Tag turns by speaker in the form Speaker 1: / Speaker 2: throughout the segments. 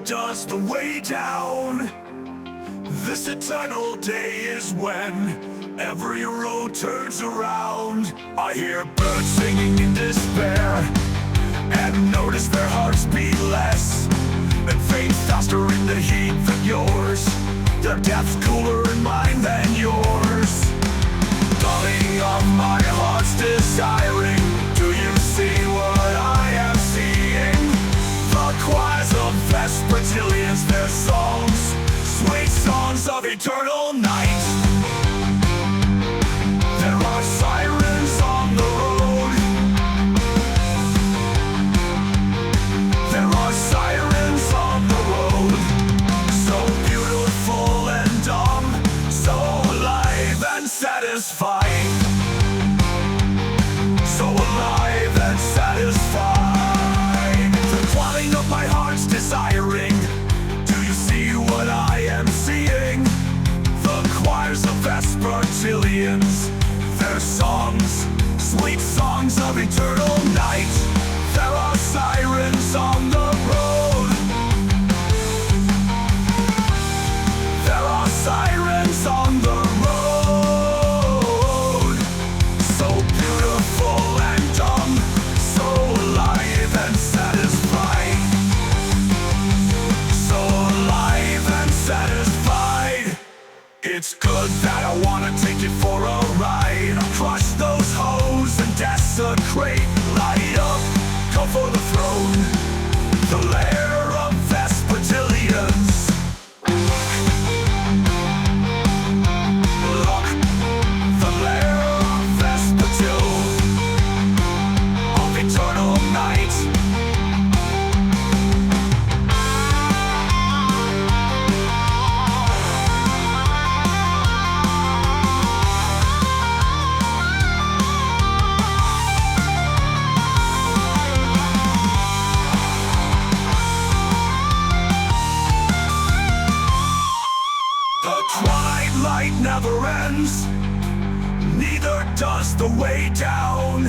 Speaker 1: does the way down. This eternal day is when every road turns around. I hear birds singing in despair, and notice their hearts beat less, and fade faster in the heat than yours. Their depth's cooler in mine than yours. Darling of my heart's desiring, do you see what I am seeing? The choirs of Vespertilians, their songs, sweet songs of eternal night. There are sirens on the road. There are sirens on the road. So beautiful and dumb, so alive and satisfying. So alive and satisfying. The calling of my heart's desiring, do you see what I am seeing? The choirs of Vespertilians, their songs, sweet songs of eternal night. There are sirens on the road. There are sirens on the road. So beautiful and dumb, so alive and satisfying. So alive and satisfied. It's good that I wanna take you for a ride. Crush those hoes and desecrate. Light up, go for the throne, the lair of Vespertilians. Look, the lair of Vespertil, of eternal night. The twilight never ends, neither does the way down.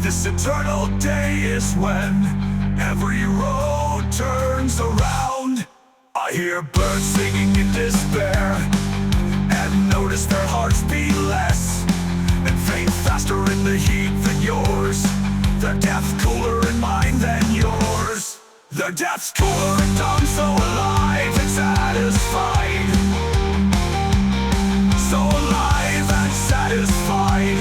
Speaker 1: This eternal day is when every road turns around. I hear birds singing in despair, and notice their hearts beat less, and fade faster in the heat than yours. Their depth's cooler in mine than yours. Their depth's cooler and dumb, so alive and satisfied. So alive and satisfied.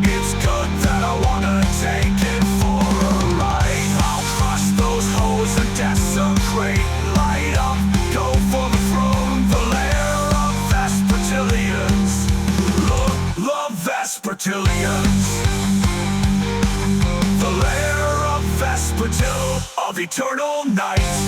Speaker 1: It's good that I wanna take it for a ride. I'll crush those hoes and desecrate. Light up, go for the throne, the lair of Vespertilians. Love Vespertilians. The lair of Vespertil, of eternal night.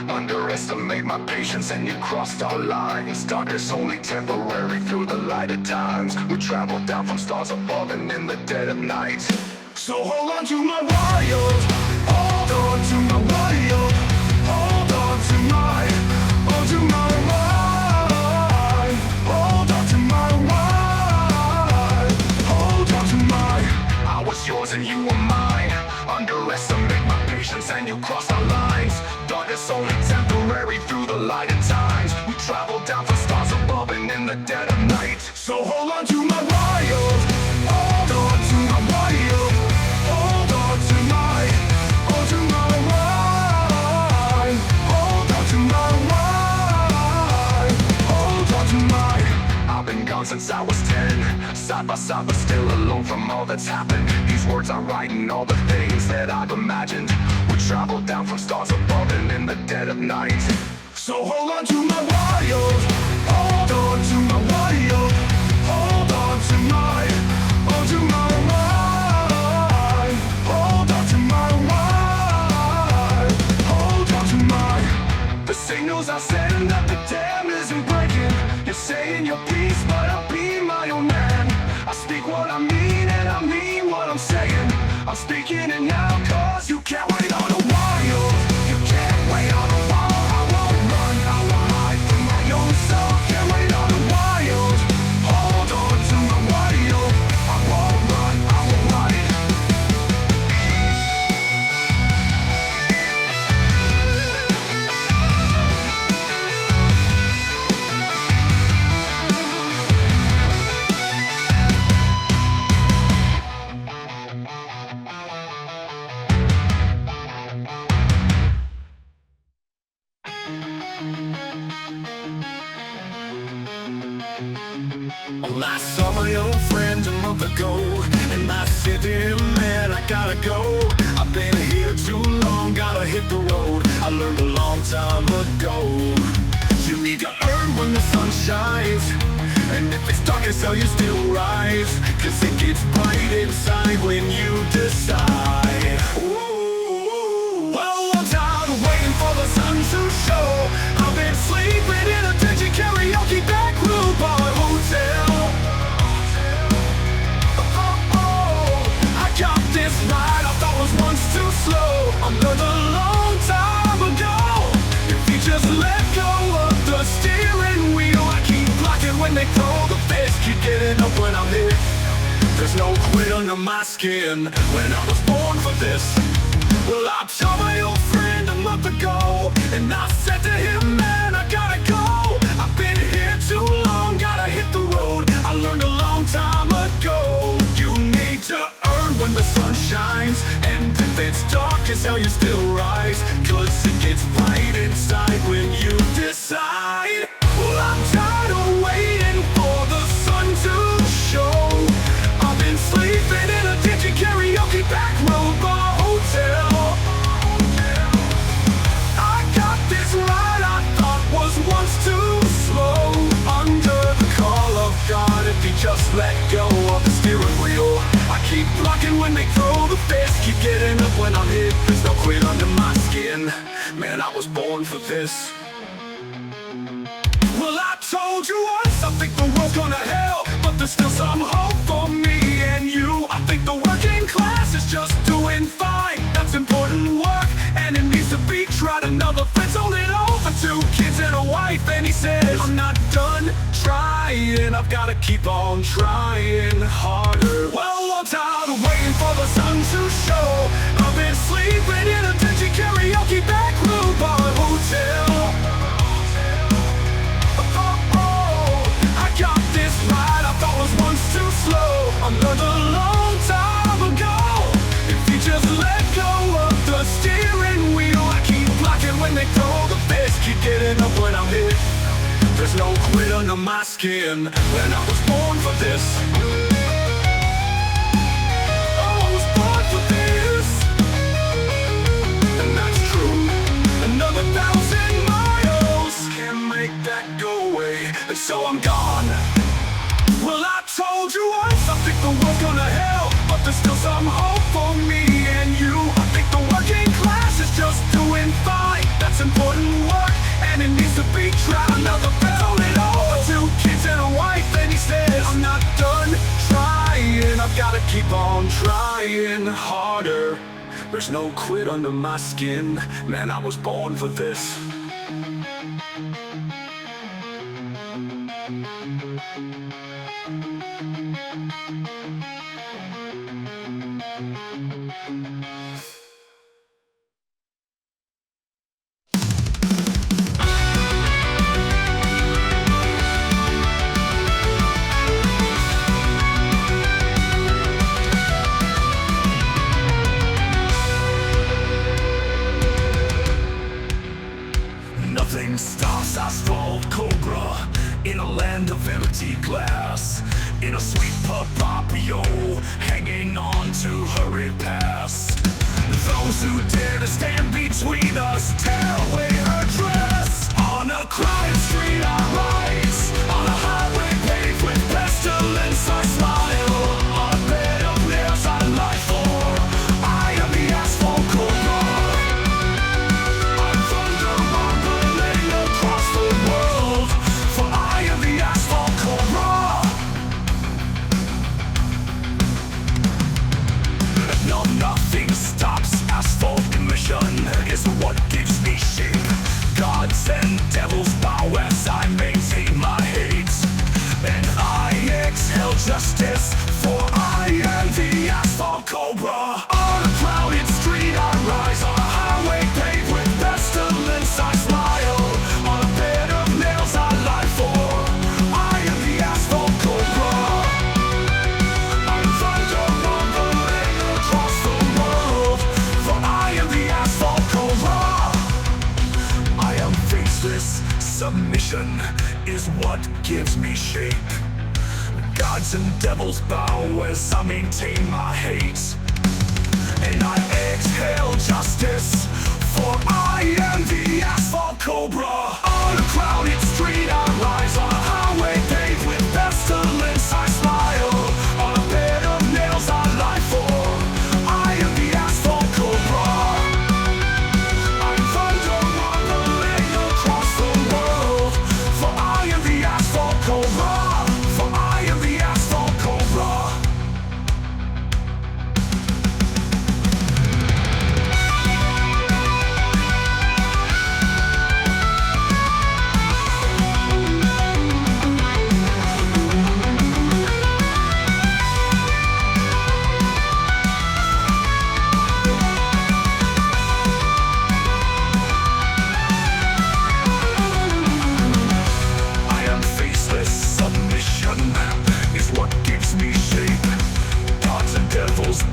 Speaker 1: Underestimate my patience and you crossed our lines. Darkness only temporary through the light of times. We travel down from stars above and in the dead of night. So hold on to my wild, hold on to my wild, hold on to my, hold to my wild, hold on to my wild, hold on to my. I was yours and you were mine. Underestimate my patience and you crossed our lines. Darkness only temporary through the light of times. We travel down from stars above and in the dead of night. So hold on to my wild, hold on to my wild, hold on to my, hold to my wild, hold on to my wild, hold on to my. I've been gone since I was 10, side by side but still alone from all that's happened. These words I write and all the things that I've imagined. We travel down from stars above and in the dead of night. So hold on to my wild, hold on to my wild, hold on to my, hold to my wild, hold on to my. I'm speaking it now, cause you can't wait on a while. You can't wait on a while. I won't run, I won't hide from my own self. Can't wait on a while. Hold on to my while. I won't run, I won't hide. Well, I saw my old friend a month ago, and I said to him, man, I gotta go. I've been here too long, gotta hit the road. I learned a long time ago, you need to earn when the sun shines, and if it's dark as hell you still rise, cause it gets bright inside when you decide. Ooh, well, I'm tired of waiting for the sun to show. I've been sleeping in a dingy karaoke back room bar hotel. This ride I thought was once too slow. I learned a long time ago, if you just let go of the steering wheel. I keep blocking when they throw the fist, keep getting up when I'm hit. There's no quit under my skin. When I was born for this. Well, I saw my old friend a month ago, and I said to him, man, I gotta go. I've been here too long, gotta hit the road. I learned a long time ago, you need to when the sun shines, and if it's dark as hell you still rise, cause it gets bright inside when you decide. Well, I'm tired of waiting for the sun to show. I've been sleeping in a dingy karaoke back room bar hotel. I got this ride I thought was once too slow. Under the call of God, if he just let go of the steering wheel. I keep blocking when they throw the fist, keep getting up when I'm hit. There's no quit under my skin. Man, I was born for this. Well, I told you once, I think the world's gonna hell, but there's still some hope for me and you. I think the working class is just doing fine. That's important work, and it needs to be tried. Another friend told it over, 2 kids and a wife, and he says, I'm not done trying, I've gotta keep on trying harder. Well, I'm tired of waiting for the sun to show. I've been sleeping in a dingy karaoke back room bar hotel. I got this ride I thought was once too slow. I learned a long time ago, if you just let go of the steering wheel. I keep blocking when they throw the fist, keep getting up when I'm hit. There's no quit under my skin. When I was born for this. Oh, I was born for this. And that's true. Another 1,000 miles can't make that go away, and so I'm gone. Well, I told you once, I think the world's gonna hell, but there's still some hope for me and you. I think the working class is just doing fine. That's important work, and it needs to be tried. Another friend told it over, 2 kids and a wife, and he says, I'm not done trying, I've gotta keep on trying harder. There's no quit under my skin. Man, I was born for this. Nothing stops asphalt cobra in a land of empty glass. In a sweet papapio, hanging on to hurried past. Those who dare to stand between us tear away her dress. On a crowded street I rise, on a highway paved with pestilence I smile. On a bed of nails I lie for, I am the asphalt cobra. I'm thunder rumbling across the world, for I am the asphalt cobra. No is what gives me shape. Gods and devils bow as I maintain my hate. And I exhale justice, for I am the asphalt cobra. On a crowded street I rise, on a highway paved with pestilence I smile. On a bed of nails I lie for, I am the asphalt cobra. I'm thunder rumbling across the world, for I am the asphalt cobra. For I am the asphalt cobra.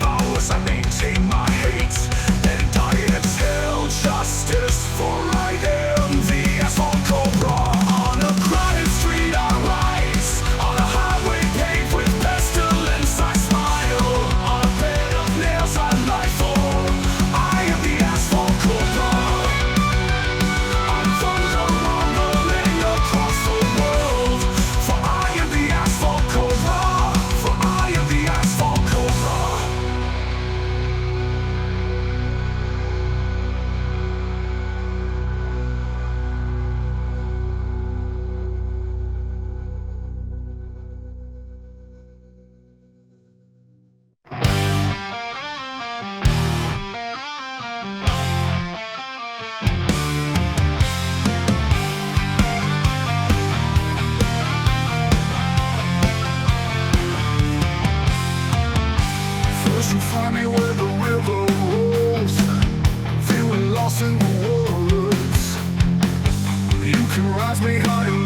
Speaker 1: Powers, I maintain my hate, and I exhale justice, for I am the asphalt cobra. On a crowded street I rise, on a highway paved with pestilence I smile. On a bed of nails I lie for, I am the asphalt cobra. I'm thunder rumbling across the world, for I am the asphalt cobra. For I am the asphalt cobra. First you find me where the river rolls, feeling lost in the woods. You can rise me higher